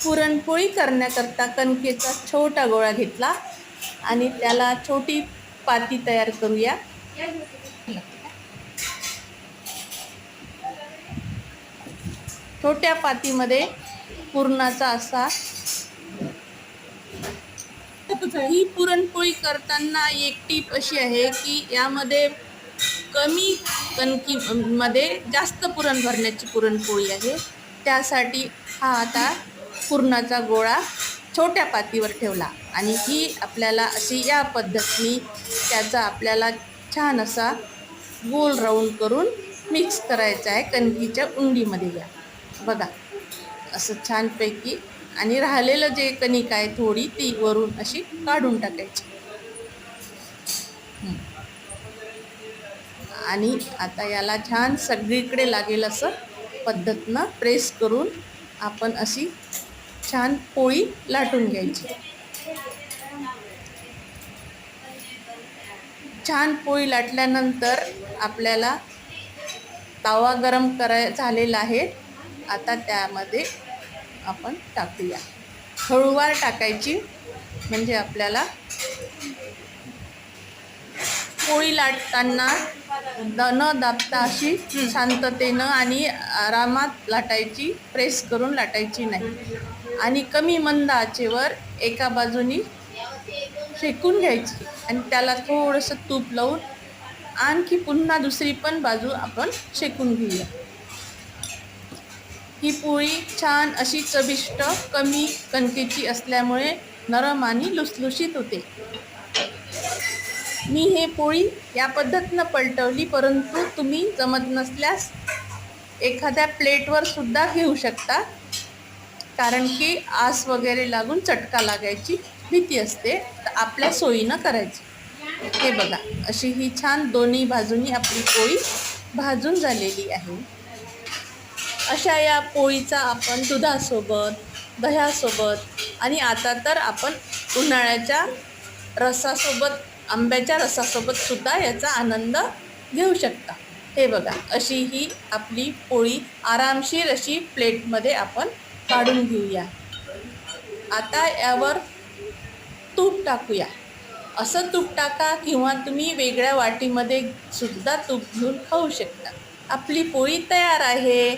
पुरणपोळी करण्याकरता कणकेचा छोटा गोळा घेतला आणि त्याला छोटी पाती तयार करूया. छोट्या पातीमध्ये पुरणाचा असा, ही पुरणपोळी करताना एक टीप अशी आहे की यामध्ये कमी कणकीमध्ये जास्त पुरण भरण्याची पुरणपोळी आहे. त्यासाठी हा आता पुरणाचा गोळा छोट्या पातीवर ठेवला आणि ही आपल्याला अशी या पद्धतीने त्याचा आपल्याला छान असा गोल राऊंड करून मिक्स करायचा आहे कणकीच्या उंडीमध्ये. या बघा असं छानपैकी, आणि राहिलेलं जे कणिक आहे थोडी ती वरून अशी काढून टाकायची. आणि आता याला छान सगळीकडे लागेल असं पद्धतीनं प्रेस करून आपण अशी छान पोळी लाटून घ्यायची. छान पोळी लाटल्यानंतर आपल्याला तवा गरम झालेला आहे. आता त्यामध्ये आपण टाकूया. हळूवार टाकायची म्हणजे आपल्याला पोळी लाटताना न दाबता अशी शांततेनं आणि आरामात लाटायची, प्रेस करून लाटायची नाही. आणि कमी मंद आचेवर एका बाजूनी शेकून घ्यायची आणि त्याला थोडंसं तूप लावून आणखी पुन्हा दुसरी पण बाजू आपण शेकून घेऊया. ही पोळी छान अशी चविष्ट कमी कणकेची असल्यामुळे नरम आणि लुसलुशीत होते. मी हे पोळी या पद्धतीनं पलटवली, परंतु तुम्ही जमत नसल्यास एखाद्या प्लेटवर सुद्धा घेऊ शकता, कारण की आस वगैरे लागून चटका लागायची भीती असते. तर आपल्या सोयीनं करायची. हे बघा अशी ही छान दोन्ही बाजूनी आपली पोळी भाजून झालेली आहे. अशा या पोळीचा आपण दुधासोबत, दह्यासोबत आणि आता तर आपण उन्हाळ्याच्या रसासोबत, आंब्याच्या रसासोबत सुद्धा याचा आनंद घेऊ शकता. हे बघा अशी ही आपली पोळी आरामशीर अशी प्लेटमध्ये आपण काढून घेऊया. आता यावर तूप टाकूया. असं तूप टाका किंवा तुम्ही वेगळ्या वाटीमध्ये सुद्धा तूप घेऊन खाऊ शकता. आपली पोळी तयार आहे.